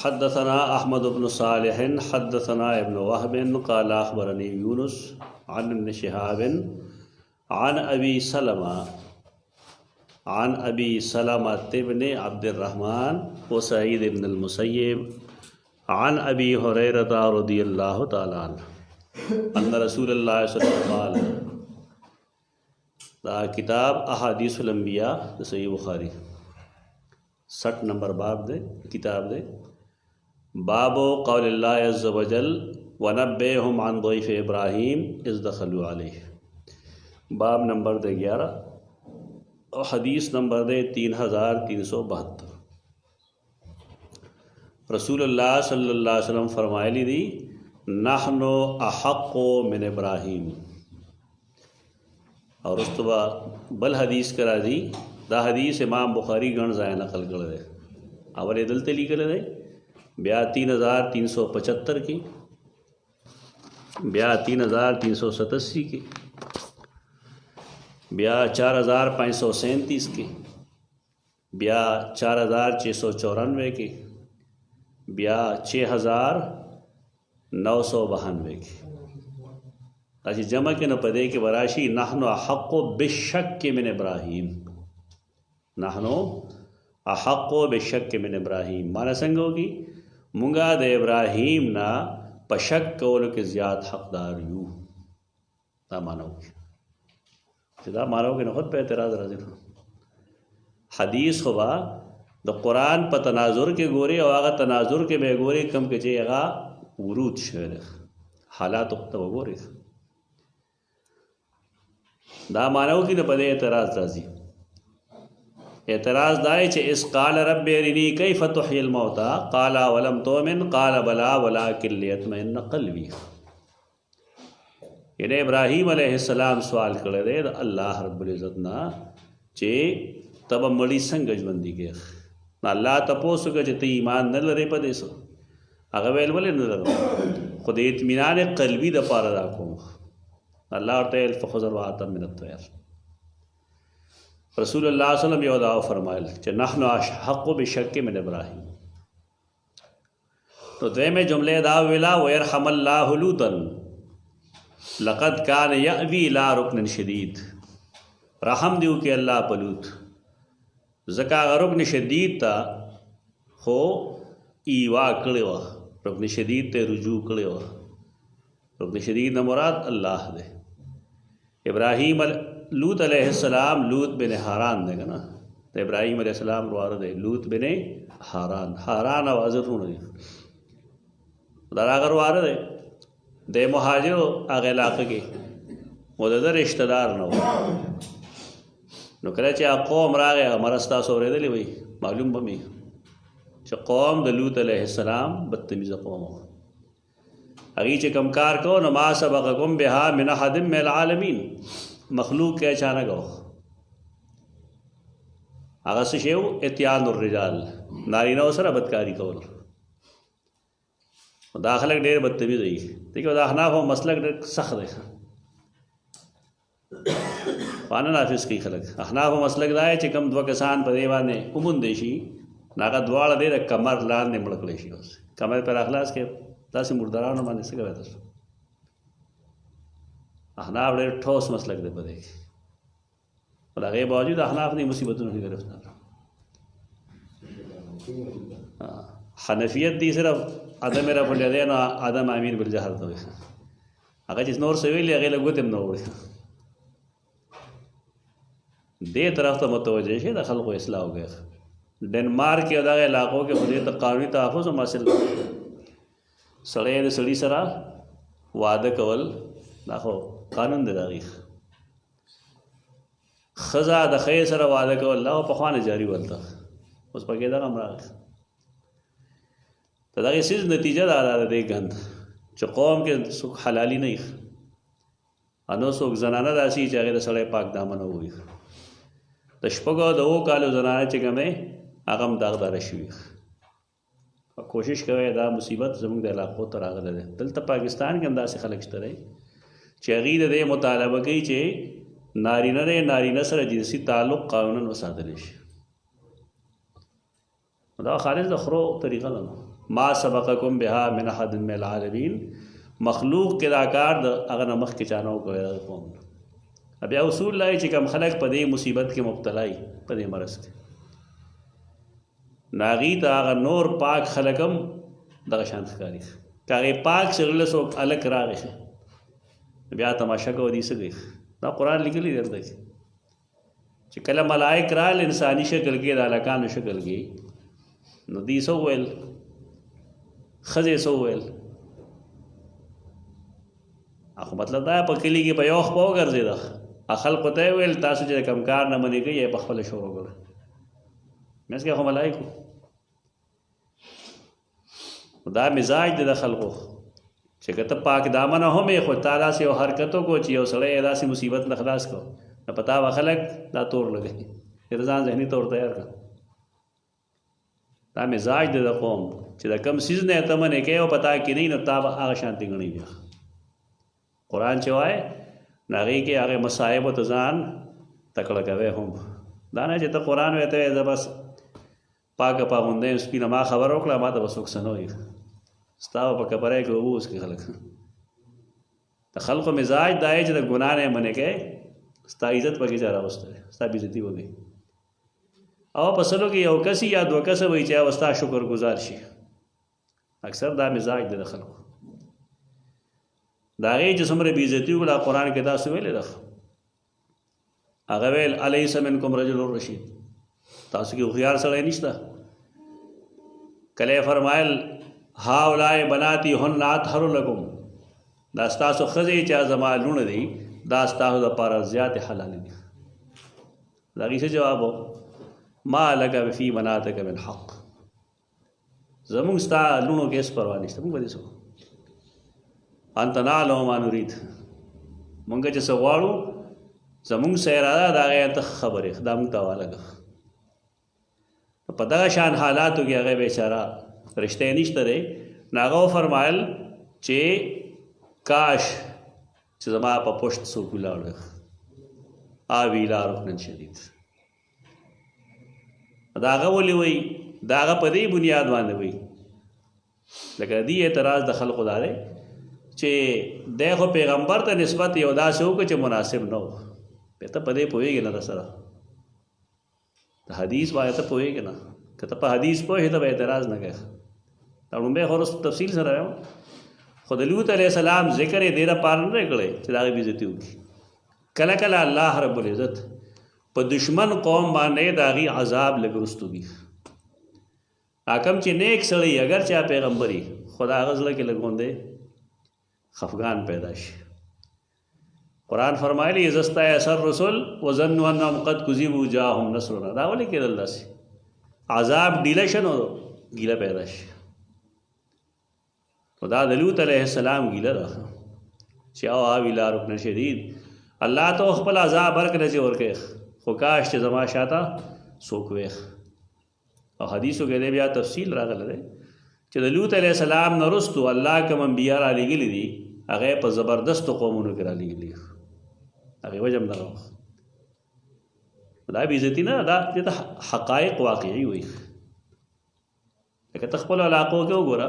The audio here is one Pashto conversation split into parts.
حدثنا احمد بن صالح حدثنا ابن وهب قال اخبرني يونس عن ابن شهاب عن ابي سلمة بن عبد الرحمن وسعيد بن المسيب عن ابي هريرة رضي الله تعالى عنه ان رسول الله صلى الله عليه وسلم دا کتاب احادیث الانبیاء صحیح بخاری 60 نمبر باب دے کتاب دے باب قول اللہ عز وجل ونبئہم عن ضیف ابراہیم اذ دخلوا علیہ باب نمبر دے 11 اور حدیث نمبر دے 3372 رسول اللہ صلی اللہ علیہ وسلم فرمائے لی دی نحن احق من ابراہیم اور اس تو بل حدیث کرا دی دا حدیث امام بخاری گن ضائع نقل کر دے اول دلتے لی کر دے بیا 3375 کی بیا 3387 کی بیا 4537 کی بیا 4694 کی بیا 6992 کی اچھی جمع کے نہ پدے کہ براشی نحن احق بالشک من ابراہیم نحن احق بالشک من ابراہیم مانا سنگو کی منگا دے ابراہیم نا پشک کولو کے زیاد حقدار یو دا مانو کی دا مانو کی نخود پہ اعتراض رازی حدیث خوا دا قرآن پا تناظر کے گورے اور آغا تناظر کے بے گورے کم کے چے آغا ورود شوئے حالات اختبا گورے دا مانو کی نہ پدے اعتراض رازی اعتراض دائے چھے اس قال رب ارنی کیف تحیی الموتا قال ولم تؤمن قال بلا ولکن لیطمئن قلبی یعنی ابراہیم علیہ السلام سوال کرے دے اللہ رب العزت نا چھے تب مڑی سنگ جوندی گئے نا اللہ تپوسو کہ چھے تی ایمان نہ لرے پدے سو اگویل ولے نہ لرے خود اطمینان قلبی دا پارا دا کوں اللہ اور تعالی فخذر وعطا من الطیر رسول اللہ صلی اللہ علیہ وسلم یہ دعا فرمائل کہ نحن احق بشک من ابراہیم تو دوے میں جملے دعا ویلا ویرحم اللہ لوطا لقد کان یأوی لا رکن شدید رحم دیو کہ اللہ پلوت زکا رکن شدید تا خو ایوا کڑے وا رکن شدید تے رجوع کڑے وا رکن شدید نہ مراد اللہ دے ابراہیم لوط علیہ السلام لوط بن حاران دے گا نا تو ابراہیم علیہ السلام روار دے لوط بن حاران آواز رون دے در آگر روار دے مہاجر آگے علاقے کے وہ در رشتہ دار نہ ہو نو کرے چاہے قوم را گیا مرستا سورے دے لی بھئی معلوم بمی چاہے قوم دے لوط علیہ السلام بدتمیز قوم ہو اگیچے کمکار کو نما سبقکم بہا من احد من العالمین مخلوق کے اچانک ہو اگر سشیو اتیان الرجال نارینہ سر بدکاری کول داخلک دیر بدتمیز ہوئی دیکھو دا احناف و مسلک دیر سخت ہے وانا نافذ کی خلق احناف و مسلک دائے چے کم دو کسان پا دیوانے امون دیشی ناکا دوار دیر کمر لان نے مڑک لیشی کمر پر اخلاص کے تاسی مردارانو مانے سکا بیتا سو احناف دیر ٹھوس مسلک دے پدے اور اگر باوجود احناف نہیں مصیبتوں نہیں گرفتار حنفیت دی صرف آدم میرا پڑھلیا دے نا آدم آمین بالجہر تو اگر جس نور سویل لیا اگر لگو تم نور دے طرف تو متوجہ ہے دا خلق و اصلاح ہو گیا ڈنمارک کے اداغ علاقوں کے خودی قانونی تحفظ و مسئل سڑے دے سڑی سرا وعدہ کول داخو قانون دے داغیخ خزا دا خی سرا وعدہ کول اللہ پخوان جاری والتا اس پا گیدہ غم راغیخ تو داغی سیز نتیجہ دا دے گند چو قوم کے سکھ حلالی نہیں انو سوک زنانہ دا سی چاگے دا سڑے پاک دامن ہوئی دشپگو دا او کالو زنانہ چکا میں اغم داغ دا رشویخ کوشش کرے دا مصیبت زمانگ دا علاقوں تر آگا دے دلتا پاکستان کے انداز سے خلق شتا رہے چی اغید دے مطالبہ کی چی نارینہ دے نارینہ سر جنسی تعلق قانوناً وسادلیش دا خالص دا خرو طریقہ لنا ما سبقکم بها من احد من العالمین مخلوق کې دا کار د هغه نه مخکې چا نه وکړی دغه قوم بیا اصول لای چې کوم خلک په دې مصیبت کې مبتلا وي په دې مرض کې نو هغوی ته هغه نور پاک خلک هم دغه شان ښکاري که هغې پاک سړله څوک هلک راغی بیا تماشه کوه دوی څه کوي دا قرآن لیکلی دی درته چې کله ملائک رال انساني شکل کې د هلکانو شکل کې نو دوی څه وویل ښځې څه وویل خو مطلب دا په کلي کې په یو خپه وګرځېده خلکو ته یې ویل تاسو چې د کوم کار نه منې کوئ یې په خپله شروع کړه منځ کې خو ملایکو دا مزاج دی د خلکو چې که ته پاک دامنه هم یې خو تا داسې یو حرکت وکړو چې یو سړی یې داسې مصیبت نه خلاص کړو نو په تا به خلک دا تور لګوي د ځان ذهني طور تیار کړه دا مزاج دی د قوم چې د کم څیز نه یې ته منې کوې او په تا کې نه نو تا به هغه شانتې ګڼي بیا قرآن چې وایي نو هغې کې هغې مصایبو ته ځان تکړه کوې هم دا نه چې ته قرآن وایې ته وایې زه بس پاکه پابنده یم سپینه ما خبر وکړه ما ته به څوک څه نه وایي ستا به په کبری کې اوبه وڅښي خلک د خلقو مزاج دا یې چې د ګناه نه یې منې کوې ستا عزت پکې چا راوستی دی ستا بېزتي وکړي او په سلو کې یو کس یا دوه کسه وایي چې هغه ستا شکر ګزار شي اکثر دا مزاج دی د خلقو د هغې چې څومره بېزتي وکړه قرآن کې تاسو ویلې ده هغه ویل الیس منکم رجل رشید تاسو کې هوښیار سړی نشته کله یې فرمایل هؤلاء بناتي هن اطهر لکم دا ستاسو ښځې چې زما لوڼه دي دا ستاسو دپاره زیاتې حلال دي د هغې څه جواب و ما لک فی بناتک من حق زمونږ ستا لوڼو کې هېڅ پروا نشته مونږ به دې څه انت نعلم ما نرید مونږ چې څه غواړو زمونږ څه اراده د هغې ته خبرې دا مونږ ته حواله کړه په دغه شان حالاتو کې هغه بیچاره رشته یې نشته دی نو هغه وفرمایل چې کاش چې زما په پشت څوک ولاړ آوي الی رکن شدید دا هغه ولې وایي دا هغه په دې بنیاد باندې وایي لکه دې اعتراض د خلقو دا دی چې دی خو پیغمبر ته نسبت یو داسې وکړه چې مناسب نه و بیا ته په دې پوهېږې نه رسره د حدیث باندې ته پوهېږې نه که ته په حدیث پوهې ته به اعتراض نه کوې دا لومبی خو وروسته تفصیل سره وایم خو د لوط علیه السلام ذکر یې دې دپاره نه دی کړی چې د هغې بېزتي وکړي کله کله الله رب العزت په دشمن قوم باندې د هغې عذاب لږ وروستو وي حاکم چې نیک سړی اگر چا پیغمبري خو د هغه زړه کې لږ غوندې خفګان پیدا شي قرآن فرمایلی اذا استیأس الرسل وظنوا انهم قد كذبوا جاءهم نصرنا دا ولې کېدل داسې عذاب ډیله شه نو ګیله پیدا شي خو دا د لوط علیه السلام ګیله ده چې او آوي الی رکن شدید الله ته خپل عذاب ورکړی چې ورکړې خو کاش چې زما شاته څوک ویښ او حدیثو کې بیا تفصیل راغلی دی چې د لوط علیه السلام نه وروستو الله کوم انبیا را لېږلي دي هغه په زبردستو قومونو کې را لېږلي هغې وجه هم دغه دا بېزتي نه دا دې ته حقایق واقعي وایي لکه ته خپلو علاقو کې وګوره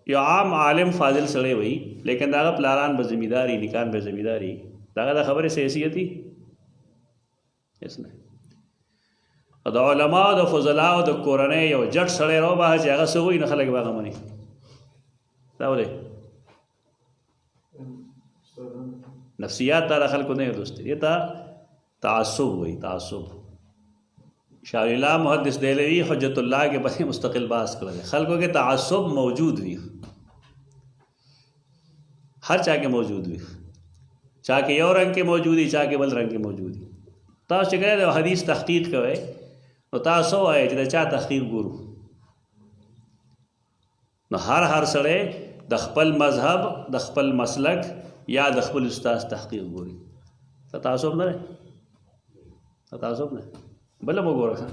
یو عام عالم فاضل سړی وایي لیکن د هغه پلاران به ذمېداري نیکان به ذمېداري د هغه د خبرې څه حیثیت دي هېڅ نه او د علماو د فضلاو د کورنۍ یو جټ سړی راوباسه چې هغه څه وایي نه خلک به هغه مني دا ولې نفسیات دا د خلکو نه دوست دي ته تعصب وایي تعصب شاہ الله محدث دہلوی حجت اللہ کے پس مستقل باس کر خلقوں کے تعصب موجود ہوئی ہر چاہ کے موجود ہوئی چاہ کے یو رنگ کے موجودی چاہ کے بل رنگ کے موجودی تا چکے حدیث تحقیق کوئے تو تا سو آئے جدہ چاہ تحقیق گورو نو ہر سڑے دخپل مذہب دخپل مسلک یا دخپل استاذ تحقیق گوری تا تعصب نہ رہے تا تعصب نہ بل وګوره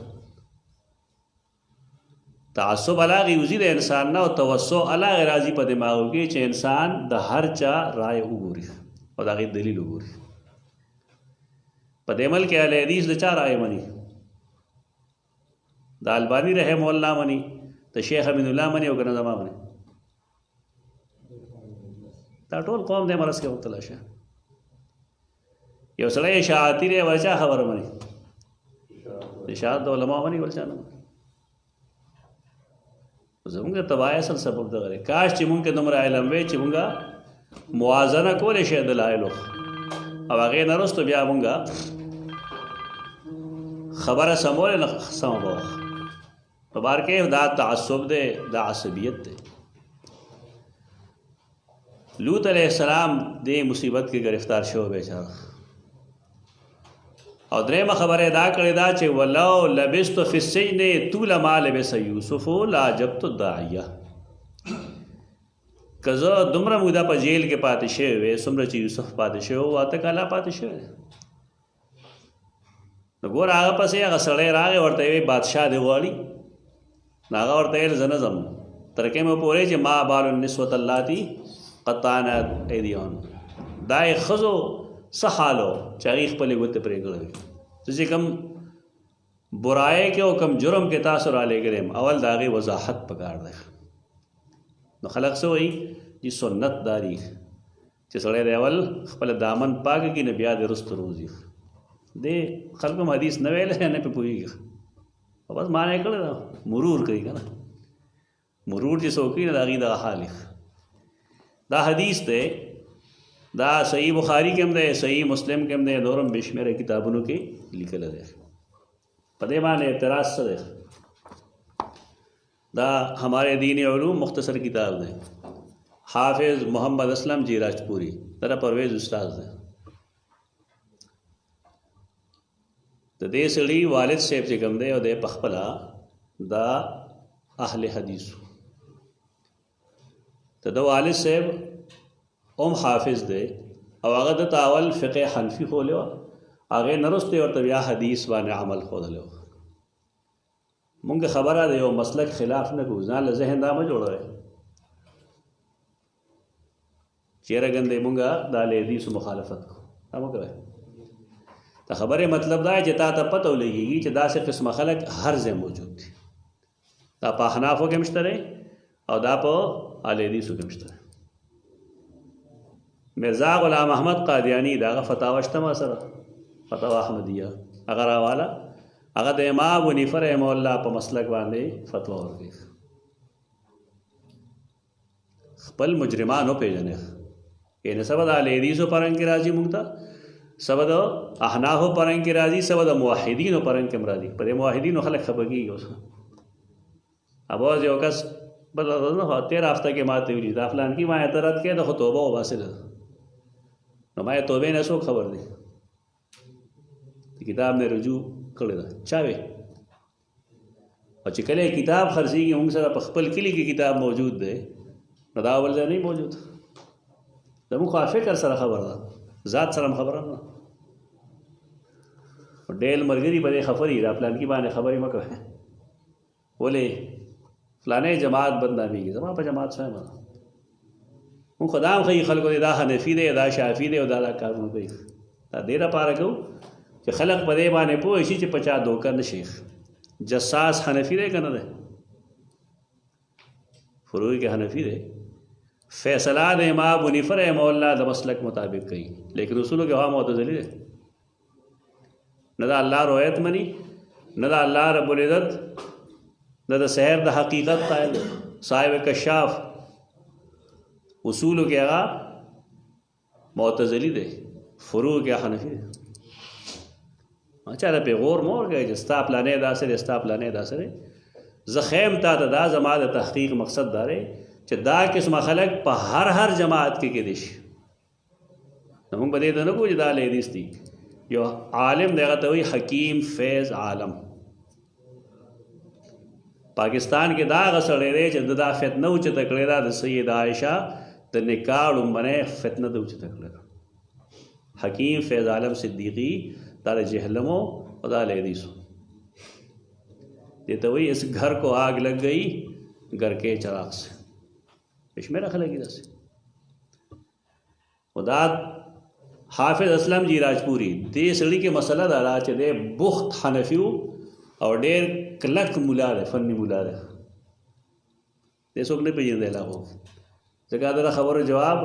تعصب علاغه وزي د انسان نه او توسع علاغه راضي په دماغو کې چې انسان د هر چا رائے وګوري او دا غي دلیل وګوري په دې ملک کې اهل حدیث د چا رائے مني د البانی رحم الله مني ته شیخ امین الله منې او که نه زما منې؟ دا ټول قوم دی مرض کې مبتلا شه. یو سړی اشاعتي دی ولچا خبره مني؟ اشاعت د علماء مني ولچا نه مني؟ زمونږ د تباهۍ اصل سبب دغه دی. کاش چې مونږ کې دومره علم وی چې مونږ موازنه کولی شي دلایلو او هغې نه وروسته بیا مونږ خبره سمولی نه سمه به وه. په بار کې دا تعصب دی، دا عصبیت دی. لوط علیہ السلام دې مصیبت کې گرفتار شو بیچاره. او درېمه خبره دا کړې ده چې ولو لبست فی السجن طول ما لبس یوسف لعجبت الداعیه. که زه دومره موده په جیل کې پاتې شوی وې څومره چې یوسف پاتې شوی و، اته کاله پاتې شوی دی. نو ګوره هغه پسې هغه سړی راغی ورته یې بادشاه دې غواړي. نو هغه ورته ویل زه نه ځم تر کې مې پورې چې ما بال النسوة اللاتي قطعنا ایدیهن. دا یې ښځو څه حال و چې هغې خپلې ګوتې پرې کړې. چې کوم برایۍ کې او کوم جرم کې تاسو را لېږلی یم اول د هغې وضاحت پکار دی. نو خلق څه وایي چې سنت داري چې سړی دی اول خپل دامن پاک کړي نه بیا د وروسته روزي. دې خلکو هم حدیث نه ویلی نه پې پوهېږي او بس معنی یې کړی ده مرور کوي که نه. مرور چې څوک کوي نه د هغې دغه حال دا حدیث دی. دا صحیح بخاری کې هم دی، صحیح مسلم کې هم دی، نورم بے شمیره کتابونو کې لیکلی دی. په دې باندې اعتراض څه دی؟ دا ہمارے دین علوم مختصر کتاب دی. حافظ محمد اسلم جی راجپوری دا پرویز استاد دی. د دې سړي والد صاحب چې کوم دی او د پخپله دا اهل حدیثو. ته د والد صاحب ام حافظ دی او هغه د اول فقه حنفي خولی وه، هغې نه وروسته ورته بیا حدیث باندې عمل ښودلی وه. مونږ خبره د یو مسلک خلاف نه کوو، ځان له ذهن دا مه جوړوئ چیرې ګندې مونږ د اهل حدیثو مخالفت کوو. دا مه کوئ. د خبرې مطلب دا چې تا ته پته ولګېږي چې داسې قسمه خلک هر ځای موجود دي. دا په احنافو کې هم شته دی او دا په اهل حدیثو کې هم شته دی. مرزا غلام احمد قادیانی دا هغه فتاوا شته ما سره، فتاوا احمدیه هغه راواله، هغه د امام ابو حنیفه رحمه الله په مسلک باندې فتوا ورکوي. خپل مجرمان وپېژنئ. یعنې سبا د اهل حدیثو په رنګ کې راځي مونږ ته، سبا د احنافو په رنګ کې راځي، سبا د موحدینو په رنګ کې هم راځي. په دې موحدینو خلک خفه کېږي. اوس ابواز یو کس بل تېره هفته کې ما ته ویلي دا فلان کې ما اعتراض کړی ده خو توبه وباسلې ده. نو ما یې توبې نه څوک خبر دی؟ کتاب نه رجوع کړې ده چا وی؟ او چې کله کتاب خرڅېږي موږ سره په خپل کلي کې کتاب موجود دی نو دا بل ځای نه موجود. زموږ خو فکر سره خبر ده، ذات سره هم خبره نه. ډېر ملګري به دې خبرې را پلانکي باندې خبرې مه کوئ ولې فلانې جماعت بدنامېږي. زما په جماعت څه یم مونږ خو دا هم ښیي خلکو دی دا حنفي دی دا شافي دی او دا کارونه کوي. دا دې دپاره کوو چې خلک په دې باندې پوه شي چې په چا دوکه نه شي. جساس حنفي دی که نه دی؟ فروعي کې حنفي دی. فیصله د امام ابو حنیفه رحمه الله د مسلک مطابق کوي، لیکن اصولو کې هغه معتزلي دی. نه د الله روایت مني، نه د الله رب العزت نه د سحر د حقیقت قائل. صاحب کشاف اصولو کې هغه معتزلي دی، فروع کې حنفي دی. چا د پې غور مه ورکوئ چې ستا پلانې داسې دی ستا پلانې داسې دی. زه خیم تا ته دا زما د تحقیق مقصد دا دی چې دا قسمه خلک په هر جماعت کې کېدی شي. نو موږ به دې ته نه کوو چې دا اهل حدیث دي. یو عالم دی هغه ته وایي حکیم فیض عالم. پاکستان کې دا هغه سړی دی چې د دا فتنه اوچته کړې ده د سید عایشه د نکاح لومبنۍ فتنه د اوچته کړې ده. حکیم فیض عالم صدیقی دا د جہلموں اور دا حدیثوں. یہ تو وہی اس گھر کو آگ لگ گئی گھر کے چراغ سے بشمیرہ خلقی دا سے. خدا حافظ اسلم جی راجپوری دې سړي کې مسله دا را چې دی بخت حنفي او ډېر کلک مولا دی، فني مولا دی. दे څوک نه پیژني د علاقو ځکه دا خبرو جواب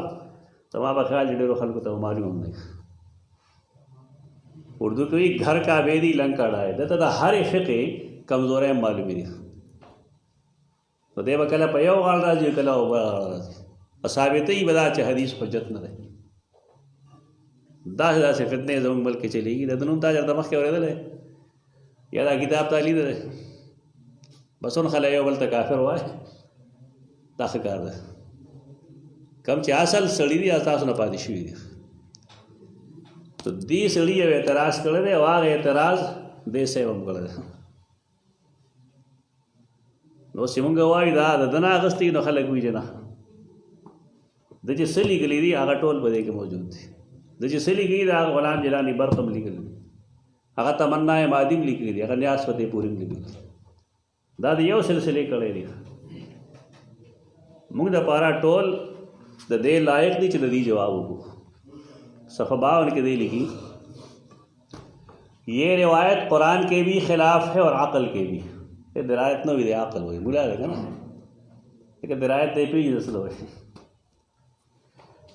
زما په خیال ډېرو خلکو ته معلوم نه اردو کوي گھر کا بیدی لنکا ډای دته د هر فقه کمزورې معلومي دي نو دی به کله په یو غاړه راځي کله په بله غاړه راځي ثابتې به دا چې حدیث حجت نه دی داسې فتنې زموږ ملک کې چلېږي د نوم تا چېرته مخکې اورېدلی یا دا کتاب تا لیدلی بس اون خلک یو بل ته کافر وایي دا ښه کار دی کم چې اصل سړي دي تاسو نه پاتې شوي دي تو دې سړي یو اعتراض کړی دی او هغه اعتراض دې صاحب هم کړی دی نو چې مونږ وایو دا د ده نه اخیستی نو خلک وایي چې نه د چې څه لیکلي دي هغه ټول په دې کې موجود دي د چې څه لیکلي دي هغه غلام جلاني برق هم لیکلي دي هغه تمنا مادي هم لیکلي دي هغه نیاز فتح پوري هم لیکلي دا د یو سلسلې کړی دي مونږ دپاره ټول د دې لایق دي چې د دې جواب وکړو صفحہ 52 کې دی لیکي یہ روایت قرآن کے بھی خلاف ہے اور عقل کے بھی یہ درایت نہ ہوئی عقل ہوئی بلا رہے گا نا لیکن درایت دے پہ نسل ہوئے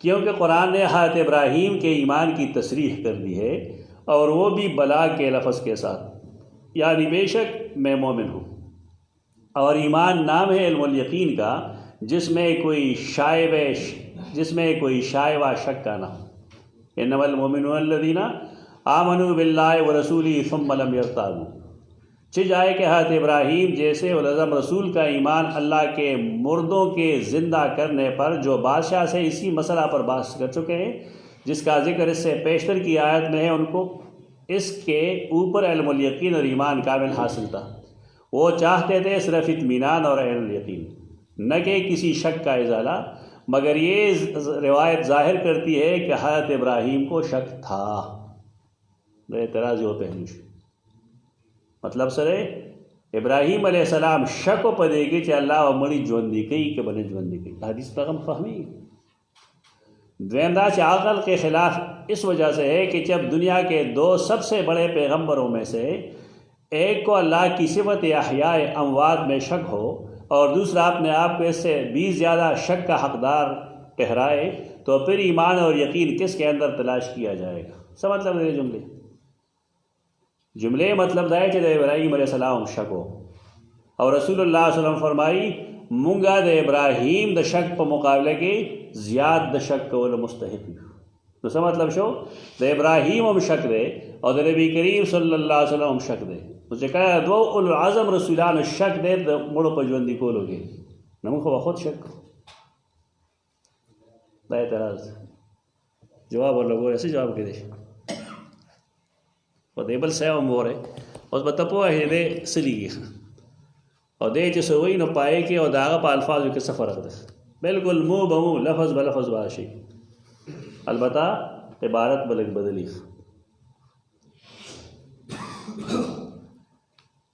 کیونکہ قرآن نے حضرت ابراہیم کے ایمان کی تصریح کر دی ہے اور وہ بھی بلا کے لفظ کے ساتھ یعنی بے شک میں مومن ہوں اور ایمان نام ہے علم الیقین کا جس میں کوئی شائبہ شک کا نہ ہو انما المؤمنون الذین آمنوا باللہ ورسولہ ثم لم یرتابوا چھ جائے کہ حضرت ابراہیم جیسے العظم رسول کا ایمان اللہ کے مردوں کے زندہ کرنے پر جو بادشاہ سے اسی مسئلہ پر بحث کر چکے ہیں جس کا ذکر اس سے پیشتر کی آیت میں ہے ان کو اس کے اوپر علم الیقین اور ایمان کامل حاصل تھا وہ چاہتے تھے صرف اطمینان اور علم الیقین نہ کہ کسی شک کا ازالہ مگر یہ روایت ظاہر کرتی ہے کہ حضرت ابراہیم کو شک تھا اعتراض ہو پہلو مطلب سره ابراہیم علیہ السلام شک پدے کہ چې الله مړي ژوندۍ کوي کہ بنه ژوندۍ کوي حدیث پیغام فهمی دویم دا چې عقل کے خلاف اس وجہ سے ہے کہ جب دنیا کے دو سب سے بڑے پیغمبروں میں سے ایک کو اللہ کی صفت احیاء اموات میں شک ہو اور دوسرا اپنے آپ کو اس سے بھی زیادہ شک کا حقدار ٹھہرائے تو پھر ایمان اور یقین کس کے اندر تلاش کیا جائے گا سب مطلب ہے جملے مطلب دا ہے کہ ابراہیم علیہ السلام شک ہو اور رسول اللہ صلی اللہ علیہ وسلم فرمائی مونگا د ابراہیم د شک په مقابله کې زیات د شک کول مستحق نو څه مطلب شو د ابراہیم هم شک دی او د نبی کریم صلی الله علیه وسلم هم شک دی نو چې کله دوه اولو العزم رسولانو شک دی د مړو په ژوندي کولو کې نو موږ خو خود شک دا اعتراض جواب ورلګوي څه جواب کې دی او دی بل څه هم وره اوس به ته پوهې دی څه لیکي او دی چې څه وایي نو پای کې او د هغه په الفاظو کې څه فرق دی بالکل مو به مو لفظ به لفظ به شي البته عبارت به لږ بدلی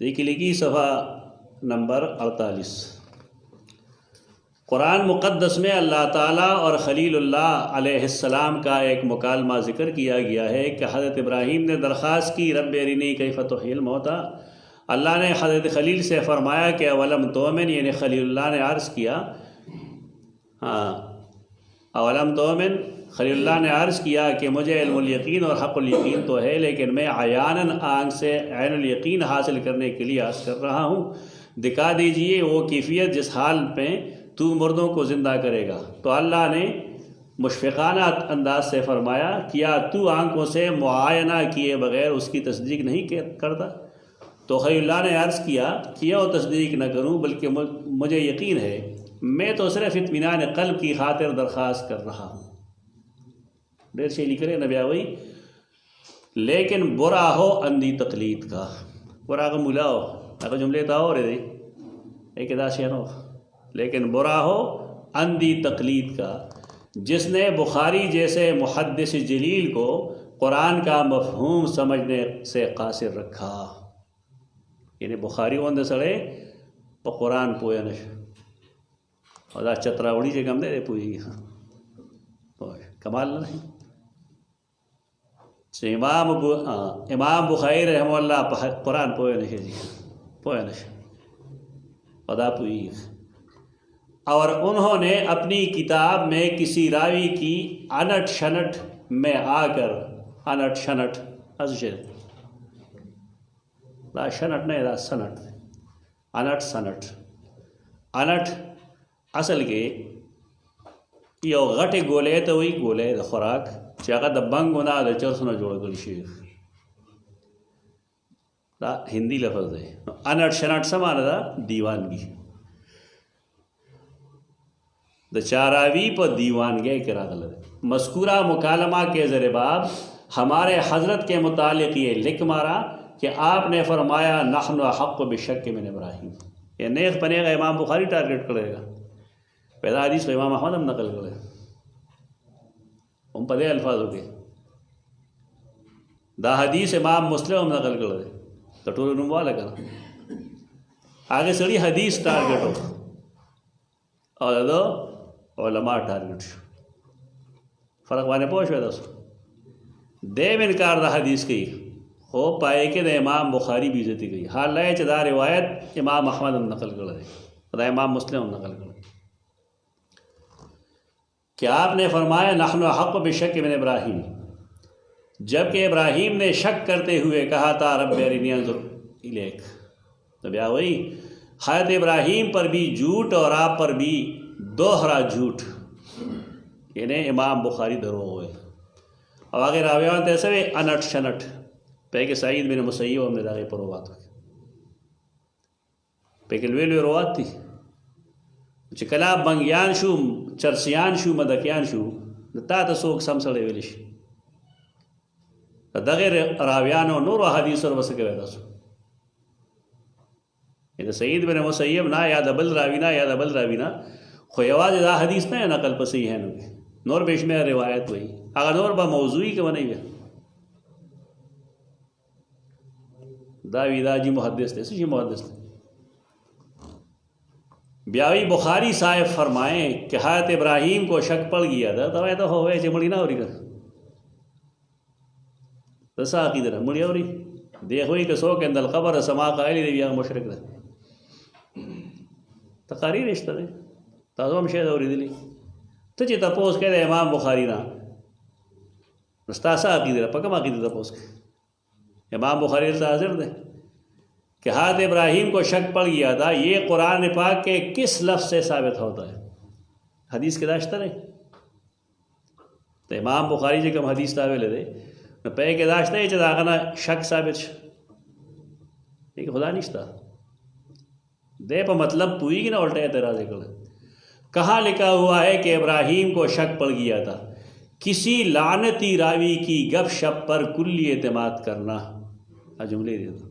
دی کې لیکي صفحہ نمبر 48 قرآن مقدس میں اللہ تعالیٰ اور خلیل اللہ علیہ السلام کا ایک مکالمہ ذکر کیا گیا ہے کہ حضرت ابراہیم نے درخواست کی رب ارنی کیف تحیی الموتیٰ اللہ نے حضرت خلیل سے فرمایا کہ اولم تؤمن یعنی خلیل اللہ نے عرض کیا اولم تؤمن خلیل اللہ نے عرض کیا کہ مجھے علم الیقین اور حق الیقین تو ہے لیکن میں عیاناً آنکھ سے عین الیقین حاصل کرنے کے لیے عرض کر رہا ہوں دکھا دیجئے وہ کیفیت جس حال میں تو مردوں کو زندہ کرے گا تو اللہ نے مشفقانہ انداز سے فرمایا کیا تو آنکھوں سے معائنہ کیے بغیر اس کی تصدیق نہیں کرتا تو خلیل اللہ نے عرض کیا وہ تصدیق نہ کروں بلکہ مجھے یقین ہے میں تو صرف اطمینان قلب کی خاطر درخواست کر رہا ہوں دیر سے لکھ رہے نبی آوئی لیکن برا ہو اندھی تقلید کا برا کا ملا ہو اگر جملے تا ہو رہے ایک ادا شہر ہو لیکن برا ہو اندھی تقلید کا جس نے بخاری جیسے محدث جلیل کو قرآن کا مفہوم سمجھنے سے قاصر رکھا یعنی بخاری وند سڑے پا قرآن پویا نش اور دا چتراوڑی سے کم دے پوئی کمال نہیں امام بخاری رحمہ اللہ قرآن پویا نش جی پویا نش اور دا پوئی और उन्होंने अपनी किताब में किसी रावी की अनट शनट में आकर, अनट शनट शनट नहीं दा सनट, अनट सनट, अनट असल के यो घटे गोले तो वही गोले द खुराक चाका द बंग ना द चरसना जोड़ कर शेख दा हिंदी लफ्ज़ है। अनट शनट समान दा दीवानगी द चारावी पर दीवानगी करा गलत मस्कूरा मुकालमा के ज़र बाब हमारे हज़रत के मुतालिक ये लिख मारा कि आपने फरमाया नहनु हक़्क़ु बिशक्क मिन इब्राहीम। ये नेक बनेगा इमाम बुखारी टारगेट करेगा, पहला हदीस को इमाम अहमद हम नकल करे उन पदे अल्फाज के दा हदीस इमाम मुस्लिम हम नकल करे तो टोल नुमा लगा आगे सड़ी हदीस टारगेट हो और दो उलमा टारगेट फ़र्क वाने पहुँच गया दस देव इनकार दा हदीस की हो पाए कि द इमाम बुखारी भी इज्जती गई हाल लय चदा रिवायत इमाम अहमद हम नकल करे इमाम मुस्लिम हम नकल करे कि आपने फरमाया नहनु हक़्क़ु बिशक्क मिन इब्राहीम, जबकि इब्राहीम ने शक करते हुए कहा था रब्बि अरिनी अंज़ुर इलैक। तो क्या वही हज़रत इब्राहीम पर भी झूठ और आप पर भी दोहरा झूठ, इन्हें इमाम बुखारी दरो हुए। अब आगे रावियान तैसे वे अनट शनट पे के सईद बिन मुसय्यब हमने दागे पर रोवात पे के लुए रोवात थी चिकला बंगियान शू चरसियान शू मदकियान शू ता तसोक समसड़े वेलिश दगे रावियान और नूर हदीस और वस के वैदास ये सईद बिन मुसय्यब ना या दबल रावीना या दबल रावीना खोयवाज दा हदीस ना नकल पसी है नूर बेश में रिवायत हुई अगर नूर बा मौजूई के बने हुए दावीदा जी मुहद्दिस थे जी मुहद्दिस थे ब्यावी बुखारी साहब फरमाएँ कि हज़रत इब्राहीम को शक पड़ गया था तो तो हो वैसे मुड़ी ना हो रही कर रसा की तरह मुड़ी हो रही देखो ही कि सो के अंदर खबर समा का देविया मुशरक रहे तकारी रिश्ता दे ताज़ो हम शेद हो रही दिली तो ची तपोस कह दे इमाम बुखारी ना रस्तासा की तरह पकमा की तपोस के इमाम बुखारी हाजिर दे कि हज़रत इब्राहीम को शक पड़ गया था ये कुरान पाक के किस लफ्ज़ से साबित होता है हदीस के दाश्तर है तो इमाम बुखारी जी कम हदीस तावे ले दे न पे के दाश्त है चदागना शक साबित लेकिन खुदा निश्ता दे पर मतलब पूरी की ना उल्टा एतराज़ कर कहाँ लिखा हुआ है कि इब्राहीम को शक पड़ गया था किसी लानती रावी की गप शप पर कुल्ली एतमाद करना जुमले दे दो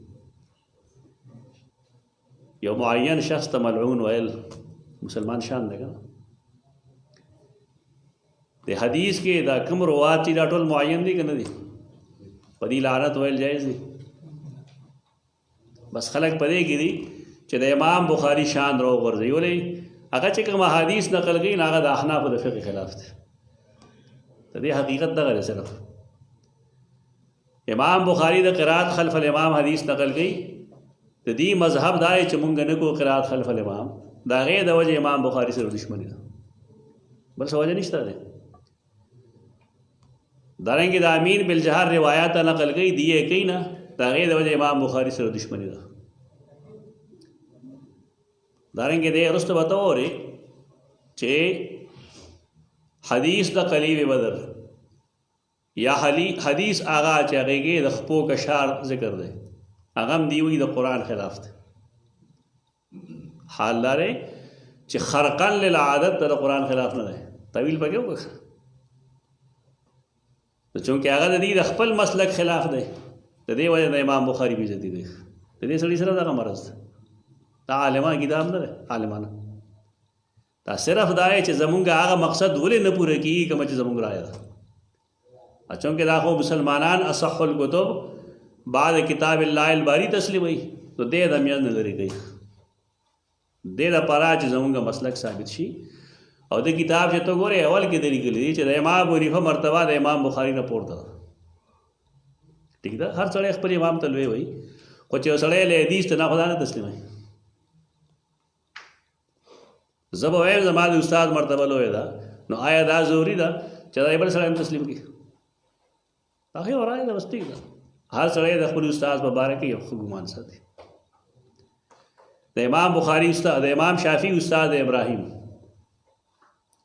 यो मुअय्यन शख्स मलऊन वैल मुसलमान शान देगा ते हदीस के दा कम रवात ची डाटोल मुअय्यन दी कन दी पदी लानत वैल जायज़ दी बस खलक पदे की दी चे इमाम बुखारी शान रो वर्जी बोले अगर चिकम हदीस नकल गई नागा दाखना पर दफ़े के खिलाफ थे तो दे हकीकत दा करे सिर्फ इमाम बुखारी दा क़िराअत खल्फ़ इमाम हदीस नकल गई तो दी मजहब दाए चमुंग न को क़िराअत खल्फ़ इमाम दागे दवज इमाम बुखारी से दुश्मनी दा बस वजह निश्ता दे दारेंगे दामीन बिलजहार रिवायात नकल गई दिए कई ना दागे दवज इमाम बुखारी से दुश्मनी दा दारेंगे दे रुस्त बताओ रे चे हदीस दा कलीब बदर या हदीस आगा चाहेगे दखपो का शार जिक्र दे अगम दी हुई द कुरान खिलाफ थे हाल दारे चे खरकन लिल आदत द कुरान खिलाफ न रहे तवील पर क्यों तो चूँकि अगर दी दखपल मसलक खिलाफ दे तो दे वजह इमाम बुखारी भी जती दे तो दे सड़ी सिर्फ दा मरज ता आलिमा किताब न रहे आलिमाना ता सिर्फ दाए चे जमुंगा आगा मकसद बोले न पूरे की कमच जमुंग राया था चूँकि दाखो मुसलमानान असहुल कुतुब बाद किताब अल्लाह बारी तस्लीम हुई तो दे दमिया नजर गई दे द पराच जमुंगा मसलक साबित शी और दे किताब से तो गोरे अवल की देरी के लिए चे इमाम वरीफा मरतबा द इमाम बुखारी न पोड़ता ठीक था हर सड़े पर इमाम तलवे हुई कुछ सड़े ले हदीस तना खुदा ने तस्लीम है زه به وایم زما د استاد مرتبه لویه ده، نو آیا دا ضروري ده چې دا بل سړی هم تسلیم کړي؟ هغې ورایه ده، بس ټیک ده. هر سړی د خپل استاد په باره کې یو ښه ګمان ساتي. د امام بخاري استاد، د امام شافعي استاد ابراهیم،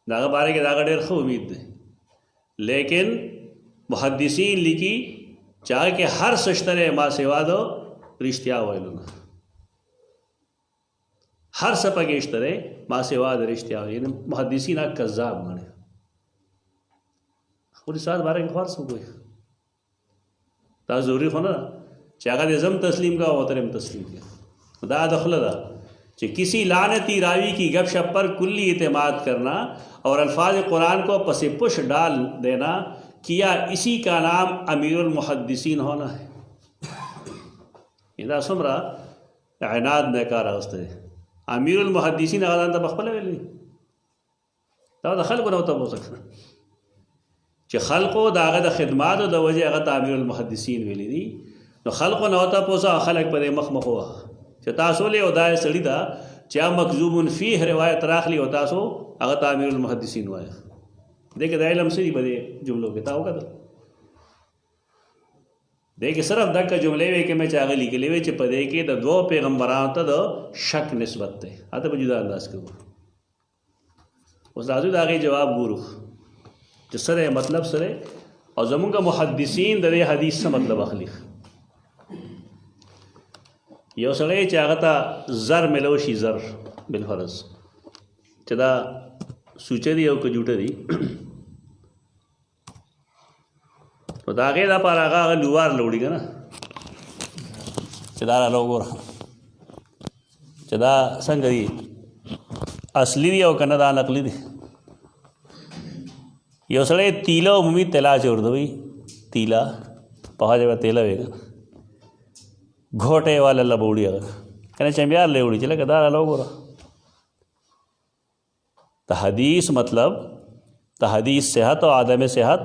د هغه باره کې د هغه ډېر ښه امید دی، لیکن محدثین لیکي چې هغه کې هر څه شته دی ما سوا د رښتیا ویلو نه، هر څه پکې شته دی ما سوا د رښتیا ویلو. یعنې محدثین هغه کذاب ګڼي. خپل استاد باره کې خو هر څه وګورئ، دا ضروري خو نه چې هغه دې زم تسلیم کا او ته هم تسلیم کړه. دا دخله ده کہ کسی لعنتی راوی کی گپ شپ پر کلی اعتماد کرنا اور الفاظ قرآن کو پس پش ڈال دینا، کیا اسی کا نام امیر المحدثین ہونا ہے. دا سمرا عناد نه کار اوسته امیر المحدثین هغه ځان ته بخپله ویلی، دا د خلکو نه ورته وسکه چې خلقو د هغه د خدماتو د وجې هغه ته امیر المحدثین ویلی دي. نو خلقو نه ورته پوسه خلک په دې مخ مخ ووهه چې تاسو ولې او دا سړي ده چې مکذوب فیه روایت راخلی او تاسو هغه ته امیر المحدثین وایي. دې کې د علم څه دي په دې جملو کې؟ تا وکتل دې کې صرف دغه جملې وې کې مې چې هغه لیکلې وې چې په دې کې د دوه پیغمبرانو ته د شک نسبت دی، هغه په جدا انداز کې. اوس راځو د هغې جواب ګورو چې سره مطلب سره او زمونږ محدثین د دې حدیث څه مطلب اخلي. یو سړی چې هغه ته زر ملو شي، زر بالفرض چې دا سوچه دي او که جوټه دي، نو د هغې دپاره هغه لوار لوړي که نه چې دا راله وګوره چې دا څنګه دي، اصلي دي او که نه دا نقلي دي. یو سړی تیله عمومي طلا چې ورته وایي، تیله په هغه جګه تیله وایي که نه، گھوٹے والا لبوڑی اگر کہنے چمبیار لے اڑی چلے کہ دارا لوگ ہو رہا تحدیث مطلب تحدیث صحت و عدم صحت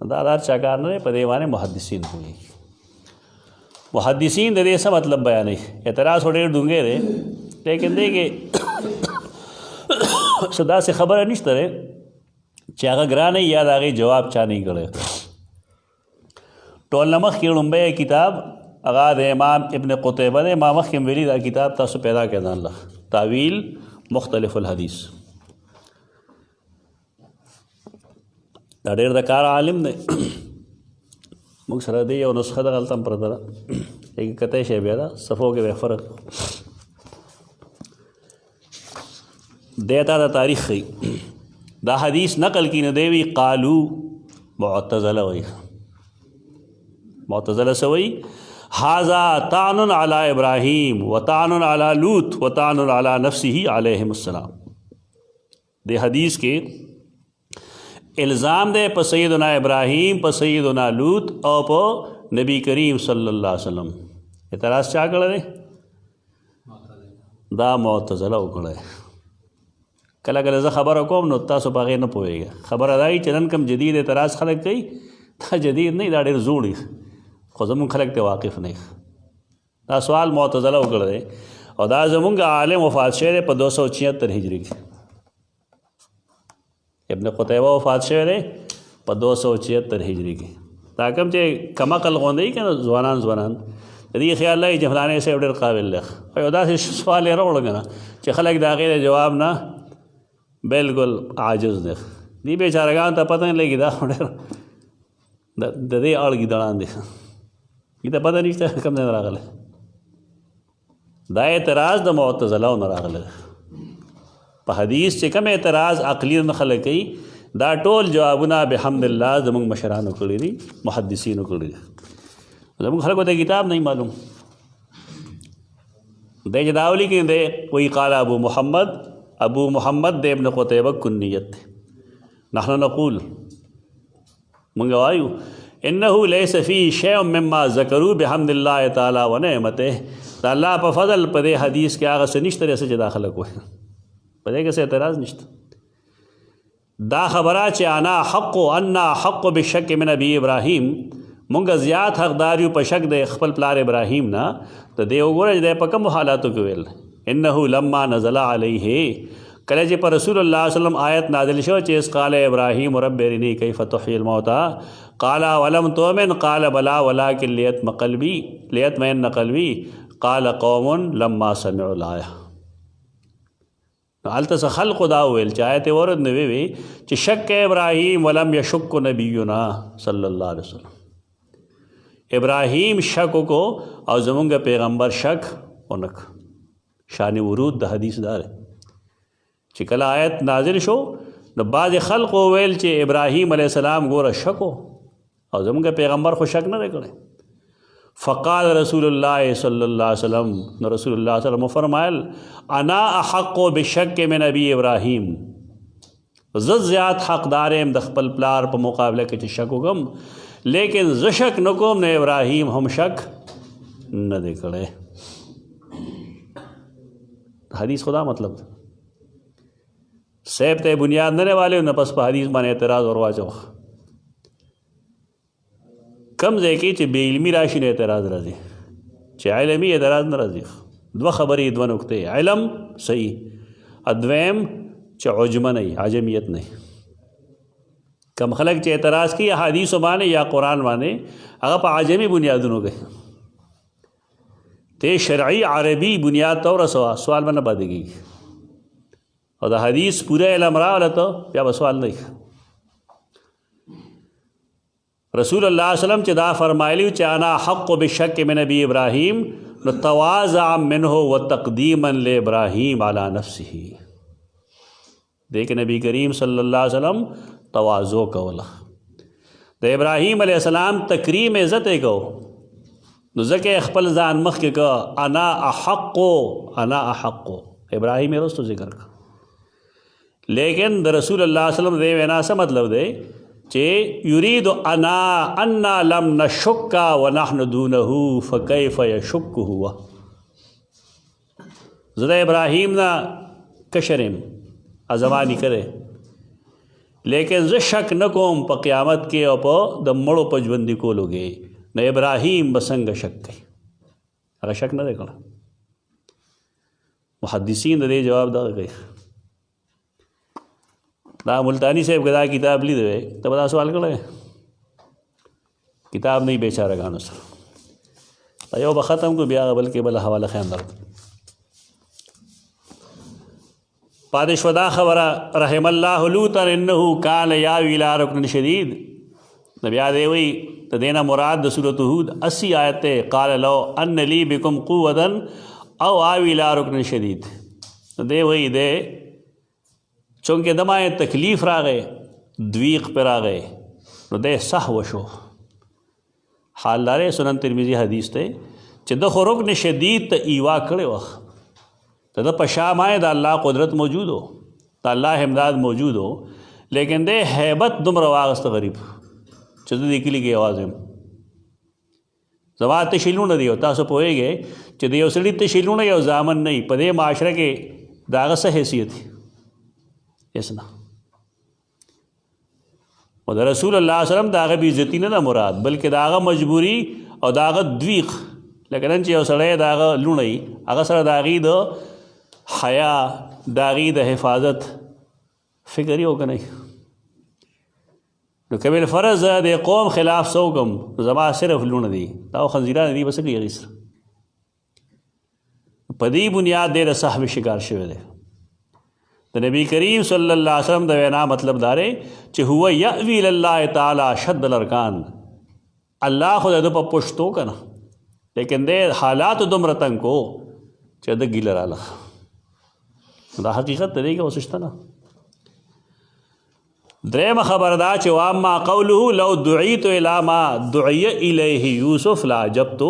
دادار چاکار نے پدیوانے محدثین ہوئی. محدثین دے ایسا مطلب بیان نہیں، اعتراض ہوڑے ڈونگے دے، لیکن دے کہ صدا سے خبر نشتہ رہے چاگا گرانے یاد آگئی جواب چاہ نہیں کرے. ٹول نمخ کی رنبے کتاب اغاد امام ابن قتیبہ نے امام مخکم ویلی دا کتاب تاسو پیدا کړه الله تعویل مختلف الحدیث. دا ډېر د کار عالم دی. موږ سره دی یو نسخه د غلطه هم پرته ده، لیکن کتی شی بیا ده صفو کې بیا فرق دی. تا دا تاریخ ښیي دا حدیث نقل کی نه دی وی قالو معتزله وایي. معتزله څه وایي؟ حاذا طعن علی ابراہیم و طعن علی لوط و طعن علی نفسہ علیہم السلام. دے حدیث کے الزام دے پا سیدنا ابراہیم، پا سیدنا لوط اور پا نبی کریم صلی اللہ علیہ وسلم. اعتراض چاہ کر دے دا معتزلہ اکڑے. کلا کلا زا خبر اکوم نو تاسو باغی نہ پوئے گا خبر ادائی چنن کم جدید اعتراض خلق گئی تا جدید نہیں دا ډېر زوړ خو زمونږ خلک ته واقف نه. دا سوال معتزله وکړی دی او دا زمونږ عالم وفات شوی دی په 276 هجري کې. ابن قتیبه وفات شوی دی په 276 هجري کې. دا کوم چې کمعقل غوندې که نه ځوانان د دې خیال لري چې فلانی صاحب ډېر قابل دی، او داسې سوال یې راوړه که نه چې خلک د هغې د جواب نه بالکل عاجز دی. دې بیچارهګانو ته پته نه لګي دا ډېر د دې اړ ګیدړان دی، یہ تو پتہ نہیں کم نه راغله. دا اعتراض د معتزله نه راغله. په حدیث چې کوم اعتراض عقلی نه خلک کوي دا ټول جوابونه بحمد الله زموږ مشرانو کړي دي، محدثینو کړي دي. زموږ خلکو ته کتاب نہیں معلوم. دے جداولی کې دے وہی قال ابو محمد دے ابن قتیبہ کنیت. نحن نقول منگا وایو انه لیس فی شیء مما ذکروا بحمد اللہ تعالی و نعمته. دا اللہ په فضل په دې حدیث کې هغه څه نشته چې داخله کوي په دې کې څه اعتراض نشته. دا خبره چې انا حق بالشک من ابي ابراهیم مونږ زیات حقدار یو په شک د خپل پلار ابراهیم نه. ته دې وګوره چې په کوم حالاتو کې ویل انه لما نزل علیه کله چې پر رسول الله صلی الله علیه وسلم آیت نازل شو چې اس قال ابراهیم رب ارنی کیف تحیی الموتى قال ولم تؤمن قال بلى ولكن ليطمئن قلبي قال قوم لما سمعوا الآية. هلته خلق دا ویل چې آیت ورد نه وی چې شک ابراهیم ولم یشک نبینا صلی الله علیه وسلم. ابراهیم شک کو او زمونږ پیغمبر شک اونک. شان ورود د حدیث دار چې کله آیت نازل شو نو بعض خلق ویل چې ابراهیم علیه السلام ګوره شکو او زمونږ پیغمبر خو شک نه کړي. فقال رسول الله صلی الله علیه وسلم، نو رسول الله صلی الله علیه وسلم فرمایل انا احق بشک من ابي ابراهیم، زه زیات حقدار یم د خپل پلار په مقابله کې چې شک وکم، لیکن زه شک نه کوم نه ابراهیم هم شک نه دی کړی. حدیث خدا مطلب سیب ته بنیاد نه والے نه پس په حدیث باندې اعتراض اور واچو. کم ځای کې چې بې علمي راشي نه اعتراض راځي، چې علمي اعتراض نه راځي. دوه خبرې دوه نقطې، علم صحیح، ادویم چې عجمه نه عجمیت نه. کم خلق چې اعتراض کوي حدیث باندې یا قرآن باندې هغه په عجمی بنیادونو کوي. ته شرعي عربي بنیاد ته ورسوه سوال باندې پاتې کېږي، او د حدیث پوره علم راوله ته بیا به سوال نه. رسول الله صلی الله علیه وسلم چې دا فرمایلی چې انا حق بشک من ابي ابراهیم، نو تواضع منه وتقدیما لابراهیم علی نفسه. دیکھ نبی کریم صلی اللہ علیہ وسلم تواضع کوله، د ابراهیم علیه السلام تکریم عزت یې کو، نو ځکه خپل ځان مخکې که انا احق ابراهیم یې رستو ذکر که. لیکن د رسول الله صلی الله علیه وسلم دې وینا څه مطلب دی چې یرید انا لم نشک ونحن دونه فکیف یشک هو. زه د ابراهیم نه کشرم ازمانی کرے، لیکن زه شک نه کوم په قیامت کې او په د مړو په ژوندي کولو کې، نه ابراهیم به څنګه شک کوي، هغه شک نه دی کړی. محدثین د دې جواب دغه کوي. دا ملتانی صاحب که دا کتاب لیدی وی ته به دا سوال کړی کتاب نه بیچارهګانو سره. دا یو به ختم کړو بیا بلکې بله حواله خیام درکړو. پاتې شوه دا خبره رحم الله لوطا انه کان یاوی الی رکن شدید. نو بیا دی وی د دې نه مراد د سورۃ هود 80 آیت ته قال لو ان لی بکم قوة او آوی الی رکن شدید. دی وی دی چونکہ دمائے تکلیف راغے دویق پر راغے نو دے سہو شو. حال دارے سنن ترمذی حدیث تے چې د خو رکن شدید ته ایوا کړی وخت ته د پشامای د الله قدرت موجود ہو، د الله امداد موجود ہو، لیکن دے حیبت دومره واغست غریب چې د دې کلی کې आवाज هم زما تشیلونه دی. او تاسو پوهیږئ چې د یو سړي تشیلونه یو ځامن نه په دې معاشره کې د هغه څه حیثیت دی اسنا. او د رسول الله صلی الله علیه وسلم د هغه بې عزتي نه مراد، بلکې د هغه مجبوري او د هغه دویق. لکه نن چې یو سړی د هغه لوڼی هغه سره د هغې د حیا د هغې د حفاظت فکر یې وکړی. نو که بالفرض د قوم خلاف څه وکړم زما صرف لوڼه دي، دا خنزیران دي، به څه کوي هغې سره. په دې بنیاد دی د صحب شکار شوی دی. د نبی کریم صلی الله علیه وسلم د وینا مطلب داره چې هو یأوی الله تعالی شد الارکان، الله خو د په پښتو کنه، لیکن د حالات دومره تنګ کو چې د ګیله راله. دا حقیقت دی که اوس شته نه. درېمه خبره دا چې واما قوله لو دعیت الی ما دعی الیه یوسف لعجبت،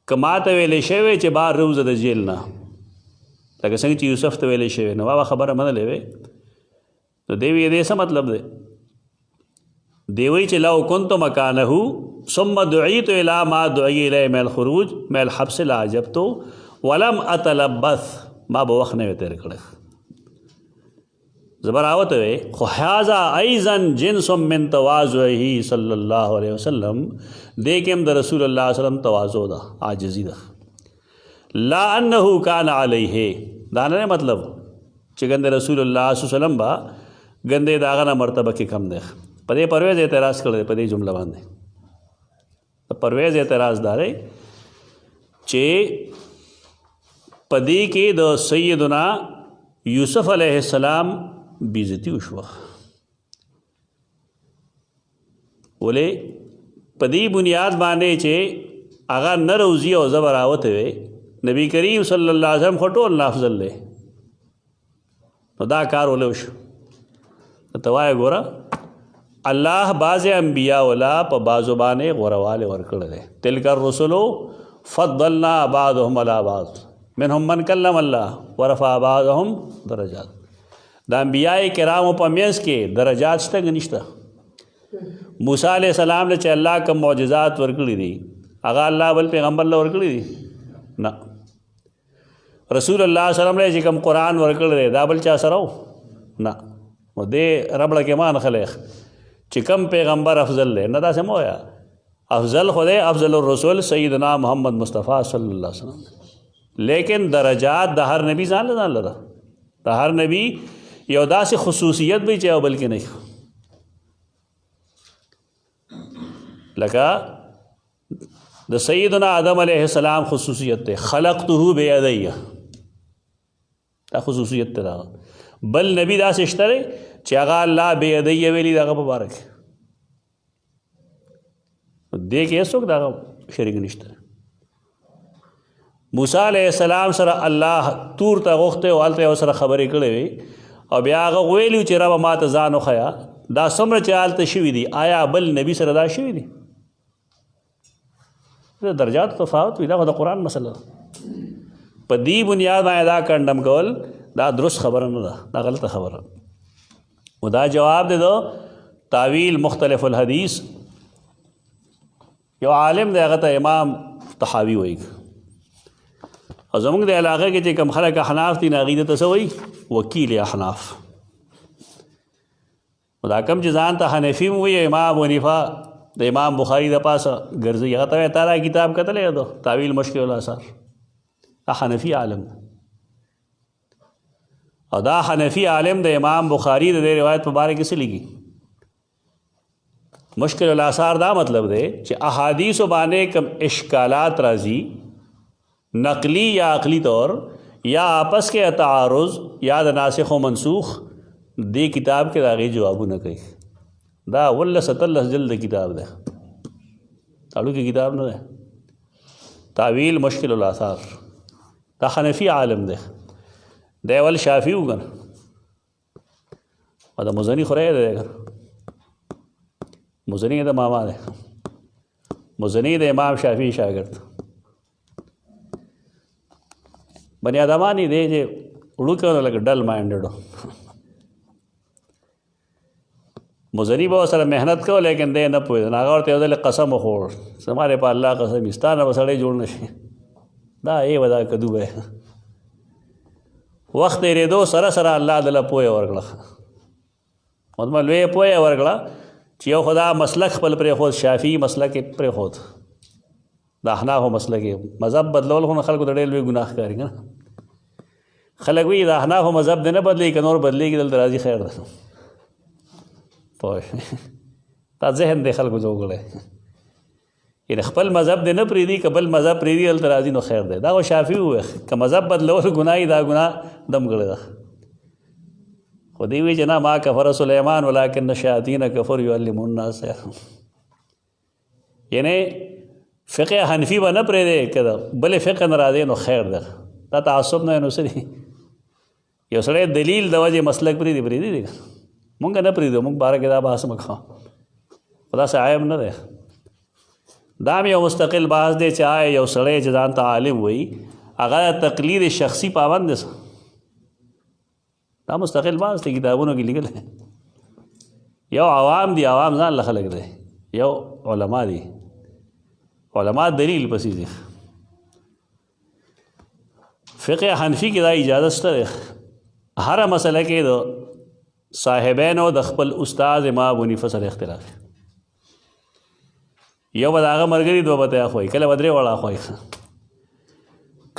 که ما ته ویلی شوی چې بار روزه د جیل نه، لکه څنګه چې یوسف ته ویلی شوی نو هغه خبره منلې وی. نو دی وی دې څه مطلب دی؟ دی وی چې لو کنت مکانه ثم دعیت الی ما دعی الیه من الخروج من الحبس لعجبت ولم اتلبث، ما به وخت نه وی تیر کړی. زبراوت وی خو هذا ایضا جنس من تواضعه صلی الله علیه وسلم، دیکھم د رسول الله صلی الله علیه وسلم تواضع ده، عاجزی ده. لا انه کان علیه، دا نه مطلب چې ګنده رسول الله صلی الله علیه وسلم با ګنده د هغه نه مرتبه کې کم دی. په دې پرویز اعتراض کړی په دې جمله باندې. پرویز اعتراض دار چې په دې کې د سیدنا یوسف علیه السلام بیزتی وشوه. ولې په دې بنیاد باندې چې هغه نه روزي او زبر راوته وي نبی کریم صلی الله علیه وسلم خټول نه افضل دی. نو دا کار ولې وشو؟ ته وایې ګوره الله بعض انبیاء ولا په بعضو باندې غورواله ورکړل دي. تلک الرسل فضلنا بعضهم على بعض منهم من کلم الله ورفع بعضهم درجات. د انبیاء کرامو په منځ کې درجات شته که نشته؟ موسی علیہ السلام له چې الله کوم معجزات ورکړي دي هغه الله بل پیغمبر له ورکړي دي؟ نه. رسول الله صلی الله علیه وسلم له چې کوم قرآن ورکړی دی دا بل چا سره نه. نو دې ربړه کې مان خلق چې کوم پیغمبر افضل دی نه داسې مه وایه. افضل خو دی افضل الرسول سیدنا محمد مصطفیٰ صلی الله علیه وسلم. لیکن درجات د هر نبی ځان له ده. د هر نبی یو داسې خصوصیت به چې او بل کې نه. لکه د سیدنا آدم علیہ السلام خصوصیت ته خلقته بیدی، دا خصوصیت ته. بل نبی داسې شته چې هغه الله بیدی ویلي د هغه په باره کې دې کې هېڅوک د هغه شریک نشته. موسی علیہ السلام سره الله تور ته غوښتی او هلته یې ورسره خبرې کړې وې او بیا هغه ویلي چې ربه ما ته ځان وښیه. دا څومره چې هلته شوي دي آیا بل نبی سره دا شوي دي؟ درجات تفاوت وي. دا خو د قرآن مسله ده. په دې بنیاد باندې دا کنډم کول دا درست خبره نه ده، دا غلطه خبره. و دا جواب دی د تعویل مختلف الحدیث. یو عالم دی هغه ته امام طحاوي وایي. او زمونږ د علاقه کې چې کوم خلک احناف دي هغوی ته څه وایي؟ وکیل احناف. دا کوم چې ځان ته حنفي وایي امام حنیفه د امام بخاری د پاسه ګرځي هغه ته وایي تا دا کتاب کتلی دی تعویل مشکل الاثار. دا حنفي عالم او دا حنفي عالم د امام بخاری د دې روایت په باره کې څه لیکي؟ مشکل الاثار دا مطلب دی چې احادیثو باندې کم اشکالات راځي نقلی یا عقلی طور یا آپس کې تعارض یا د ناسخ و منسوخ دې کتاب کې د هغې جوابونه کوي. دا 17 جلد کتاب ده، اړو کې کتاب نه ده. تعویل مشکل الاثار. دا حنفي عالم ده، دی ول شافعي وګڼه او د مزني خورای دی. مزني د ماما ده، مزني د امام شافعي شاګرد. بني آدمانی دی چې اړو کې لکه ډل مایندډو. مزنی به سره محنت کو لیکن دی نه پوهېده. هغه ورته یو ځل قسم وخوړ زما دې په الله قسم وي ستا نه به سړی جوړ نه شي. دا به دا کدو به وخت تېرېدو سره سره الله دله پوهه ورکړه. مطمئن لویه پوهه ورکړه چې یو خو دا مسلک خپل پرېښود، شافعي مسلک یې پرېښود، د احنافو مسلک یې. مذهب بدلول خو خلکو ته ډېر لوی ګناه ښکاري که نه. خلک وایي د احنافو مذهب دې نه بدلېږي که نور بدلېږي دلته راځي خیر ده. دا ذهن دی خلکو ته وګړی یعنې خپل مذهب دی نه پرېږدي که بل مذهب پرېږدي هلته راځي نو خیر دی. دا خو شافعي ووایي که مذهب بدلول ګناه دا ګناه دم کړې ده. خو دوی وایي چې نه ما کفر سلیمان ولکن الشیاطین کفروا یعلمون الناس. یعنې فقه حنفي به نه پرېږدی که د بلې فقه نه راځي نو خیر ده. دا تعصب نه نو څه دي؟ یو سړی دلیل د وجې مسلک پرېږدي دی مونږ نه پرېږدو، مونږ باره کې دا بحث مه کوه. خو داسې عیب نه دی. دا هم یو مستقل بحث دی چې آیا یو سړی چې ځان ته عالم وایي هغه تقلید شخصي پابند دی. دا مستقل بحث دی، کتابونو کې لیکل دی. یو عوام دي، عوام ځان له خلک دی. یو علما دي، علما دلیل پسې دي. فقه حنفي کې دا اجازه شته دی هره مسله کې د صاحبینو د خپل استاد امام ابو حنیفه سره اختلاف. یو به د هغه ملګري دوه به ته اخوایي، کله به درې واړه اخوایي،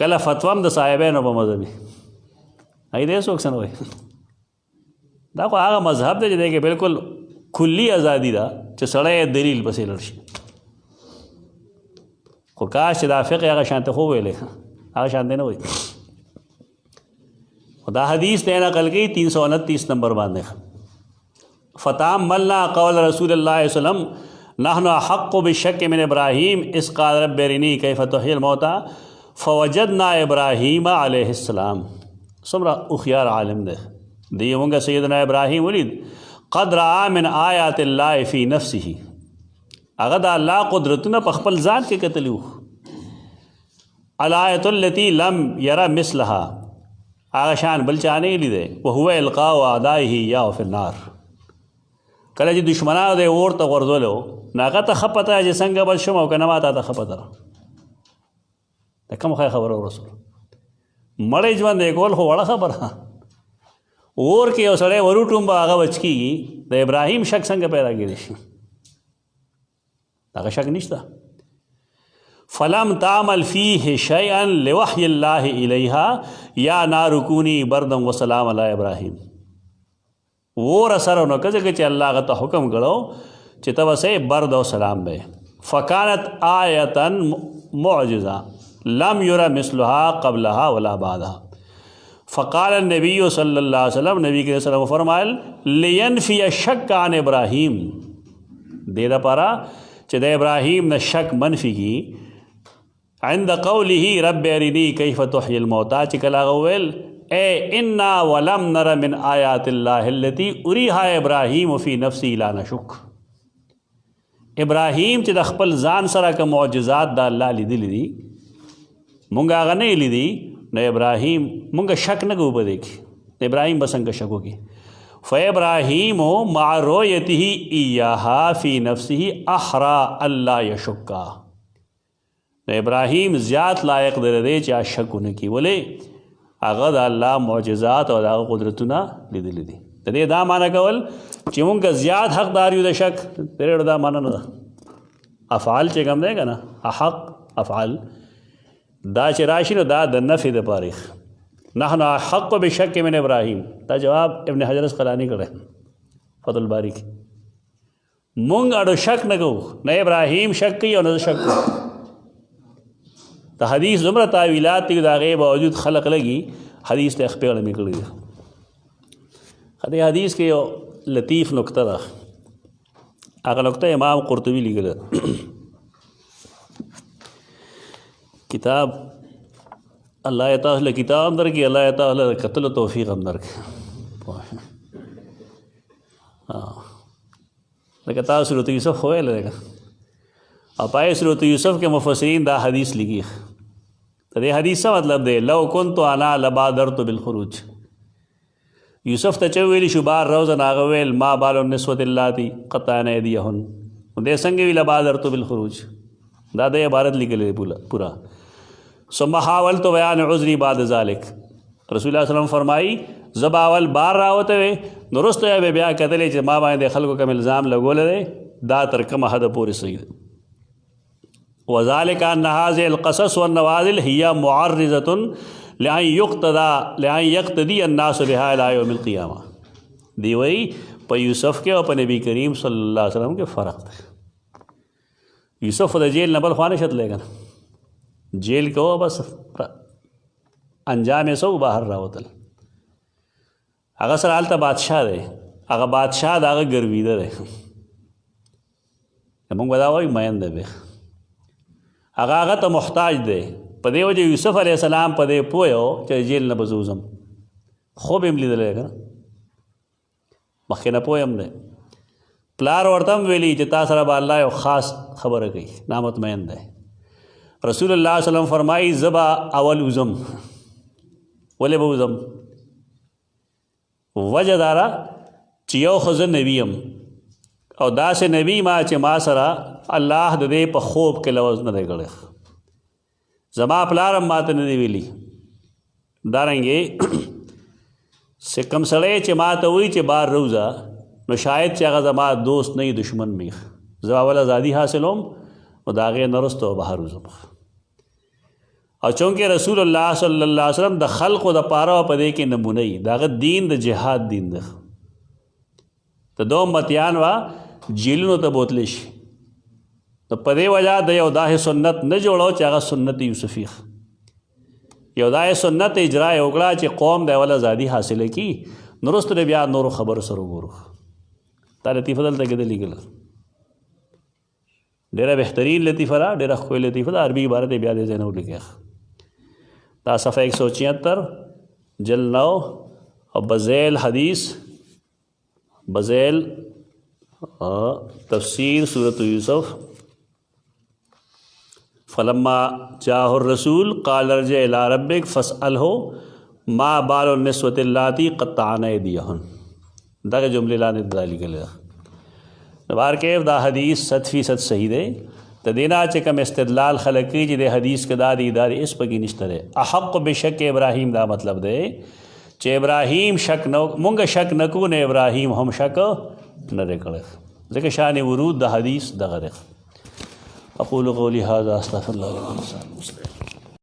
کله فتوا هم د صاحبینو په مذهب وي. دې څوک څه نه وایي. دا خو هغه مذهب دی چې دی کې بالکل کلي ازادي ده چې سړی دلیل پسې لاړ شي. خو کاش چې دا فقه هغه شانته خو ویلې هغه شانته نه وایي. دا حدیث دی نقل کی 329 نمبر باندې. فتأملنا قول رسول الله صلی الله علیه وسلم نحن احق بالشک من ابراہیم اذ قال رب ارنی کیف تحیی الموتى فوجدنا ابراہیم علیہ السلام. څومره هوښیار عالم دی. دی مونږ سیدنا ابراهیم ولید قد رأى من آیات الله فی نفسه. هغه د الله قدرتونه په خپل ذات کې کتلي وو. الآیة التي لم یره مثلها. هغه شان بل چا نه لیدی. وهو القاء اعدائه ایاه فی النار. کله چې دشمنانو دی اور ته غورځولو نو هغه ته ښه پته چې څنګه بچ شم او که نه ما ته ښه پته ده. د کوم خبره ورسول مړی ژوند دی کول خو وړه خبره. اور کې یو سړی وروټوم به هغه بچ کېږي. د ابراهیم شک څنګه پیدا کېدی شي؟ هغه شک نشته. فلم تعمل فيه شيئا لوحي الله إليها یا نار کونی بردا وسلام علی ابراهیم. اور اثر نو کځه چې الله هغه ته حکم کړو چې ته وسې برد او سلام به. فکانت آیة معجزه لم یره مثلها قبلها ولا بعدها. فقال النبی صلی اللہ علیہ وسلم نبی کے وسلم فرمائل لینفی الشک عن ابراہیم. دے دا پارا چې د ابراہیم نه شک منفی کی عند قوله رب ارنی کیف تحیی الموتى چې کله هغه ویل اے انا ولم نر من آیات الله التي اریها ابراہیم فی نفسی لا نشک. ابراہیم چې د خپل ځان سره کوم معجزات د الله لیدلی دي مونږ هغه نه لیدي. نو ابراهیم مونږ شک نه کوو په دې کې. ابراهیم به څنګه شک وکړي؟ فابراهیم مع رؤیته ایاها فی نفسه احرى الا یشک. نو ابراهیم زیات لایق دی چې شک ونه کړي. ولې؟ هغه د الله معجزات او د هغه قدرتونه لیدلي دي. د دې دا معنی کول چې مونږ زیات حقدار یو د شک دې دا معنی نه ده. افعال چې کوم دی که نه احق افعال دا چې راشي نو دا د نفي د پاره. نحن احق بشک من ابراهیم. دا جواب ابن حجر اسقلانی کړی فتح الباری کې. مونږ اړو شک نه کوو. نه ابراهیم شک کوي او نه شک کوو. د حدیث زمره تعویلات دي د هغې باوجود خلق لګي حدیث ته خپې علمي کړي دي. دې حدیث کې یو لطیف نکته ده. هغه نکته امام قرطبي لیکله. کتاب الله تعالی کتاب هم درکړي الله تعالی قتل توفیق هم درکړي. لکه تاسو سورۃ یوسف ویل دی او پای سورۃ یوسف کې مفسرین دا حدیث لیکي. ته دې حدیث څه مطلب دی؟ لو كنت انا لبادرت بالخروج. یوسف ته چې ویلی شو بار روزه هغه ویل ما بال النسوة اللاتي قطعن ایدیهن. دې څنګه وی لبادرت بالخروج؟ دا د عبارت لیکلې پورا. ثم حاولت بیان عذری بعد ذلك. رسول الله صلی الله علیه وسلم فرمایي زبا اول بار راوته وي نو رسته بیا کتلې چې ما باندې خلکو کوم الزام لګول دی دا تر کومه حد پورې صحیح دی. وذلك ان هذه القصص والنوازل هي معرضه لان يقتدي الناس بها الى يوم القيامه. دی وی په یوسف کې او په نبی کریم صلی الله علیه وسلم کې فرق دی. یوسف د جیل نه بل خوانه شتلې کنه جیل کو بس انجام سو بهر راوتل. هغه سره حالته بادشاہ دی. هغه بادشاہ د هغه ګرویده دی. موږ ودا وایو مین دی به هغه ته محتاج دی. په دې وجه یوسف علیه السلام په دې پوهیو چې جیل نه بزوزم. خوب هم لیدلی که مخکې نه پوه هم دی. پلار ورته هم ویلي چې تا سره به الله یو خاص خبره کوي نامطمئن دی. رسول الله صلی الله علیه وسلم فرمایي زبا اول وزم. ولې به وزم؟ وجه داره چې یو ښځه نبي یم او داسې نبي ما چې ما سره الله د دې په خوب کې لوظ نه دی کړی. زما پلار هم ماته نه دی ویلي. دارنګې کوم سړی چې ما ته وایي چې بار روزه نو شاید چې هغه زما دوست نه وي دشمن میخ. زه اول ازادي حاصلوم او د هغې نه وروسته بهر وځم. او چونکې رسول الله صلی الله علیه وسلم د خلقو د پاره په دې کې نمونه ای داغه دین د جهاد دین ده ته دو امتیان وا جیلونو ته بوتلی شي نو په دې وجه د یو داسې سنت نه جوړو چې هغه سنت یوسفي یو داسې سنت اجرا یې وکړه چې قوم د اول ازادي حاصله کړي نو وروسته بیا نورو خبرو سره وګورو دا لطیفه دلته کې ده لیکله ډېره بهترین لطیفه ده ډېره ښکلې لطیفه ده عربي عبارت یې بیا دې ځای نه ولیکي دا صفحه 176 جل 9 اور بذیل حدیث بذیل تفسیر سورۃ یوسف فلما جاءه الرسول قال ارجع الى ربك فاسأله ما بال النسوة اللاتي قطعن ايديهن دا جملے لاندې دالی کله بار کې دا حدیث 100% صحیح دی ته دینا چې کوم استدلال خلق کی چې د حدیث کې دا دی ادارې اس پکې نشته ده احق بشک ابراهیم دا مطلب دی چې ابراهیم شک نو مونږ شک نکو نه ابراهیم هم شک نه کړي ځکه شان ورود د حدیث دغه اقول قولي هذا استغفر الله لي ولكم.